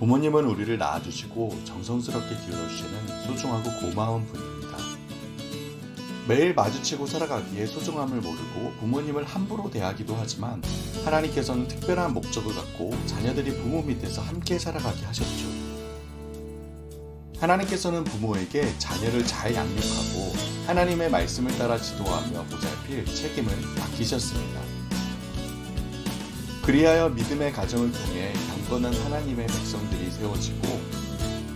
부모님은 우리를 낳아주시고 정성스럽게 기울여주시는 소중하고 고마운 분입니다. 매일 마주치고 살아가기에 소중함을 모르고 부모님을 함부로 대하기도 하지만 하나님께서는 특별한 목적을 갖고 자녀들이 부모 밑에서 함께 살아가게 하셨죠. 하나님께서는 부모에게 자녀를 잘 양육하고 하나님의 말씀을 따라 지도하며 보살필 책임을 맡기셨습니다. 그리하여 믿음의 가정을 통해 경건한 하나님의 백성들이 세워지고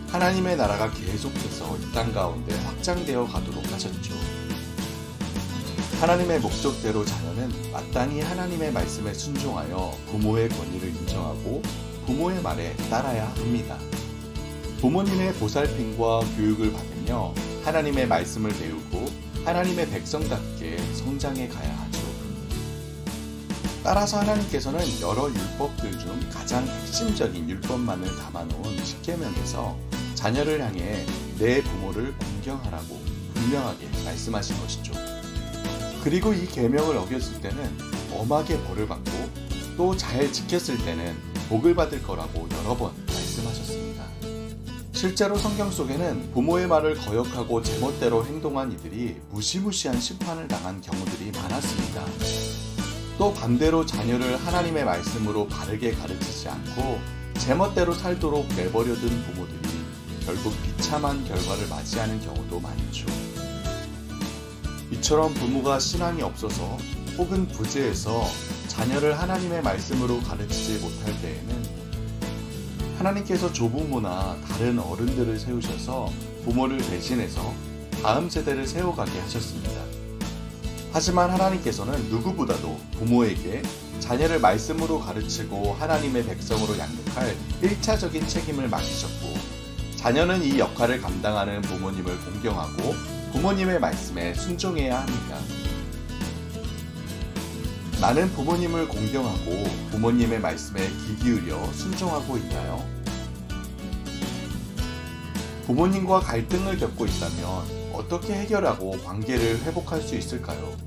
하나님의 나라가 계속해서 이 땅 가운데 확장되어 가도록 하셨죠. 하나님의 목적대로 자녀는 마땅히 하나님의 말씀에 순종하여 부모의 권위를 인정하고 부모의 말에 따라야 합니다. 부모님의 보살핌과 교육을 받으며 하나님의 말씀을 배우고 하나님의 백성답게 성장해 가야 하죠. 따라서 하나님께서는 여러 율법들 중 가장 핵심적인 율법만을 담아놓은 십계명에서 자녀를 향해 내 부모를 공경하라고 분명하게 말씀하신 것이죠. 그리고 이 계명을 어겼을 때는 엄하게 벌을 받고 또 잘 지켰을 때는 복을 받을 거라고 여러 번 말씀하셨습니다. 실제로 성경 속에는 부모의 말을 거역하고 제멋대로 행동한 이들이 무시무시한 심판을 당한 경우들이 많았습니다. 또 반대로 자녀를 하나님의 말씀으로 바르게 가르치지 않고 제멋대로 살도록 내버려둔 부모들이 결국 비참한 결과를 맞이하는 경우도 많죠. 이처럼 부모가 신앙이 없어서 혹은 부재해서 자녀를 하나님의 말씀으로 가르치지 못할 때에는 하나님께서 조부모나 다른 어른들을 세우셔서 부모를 대신해서 다음 세대를 세워가게 하셨습니다. 하지만 하나님께서는 누구보다도 부모에게 자녀를 말씀으로 가르치고 하나님의 백성으로 양육할 1차적인 책임을 맡기셨고 자녀는 이 역할을 감당하는 부모님을 공경하고 부모님의 말씀에 순종해야 합니다. 나는 부모님을 공경하고 부모님의 말씀에 귀 기울여 순종하고 있나요? 부모님과 갈등을 겪고 있다면 어떻게 해결하고 관계를 회복할 수 있을까요?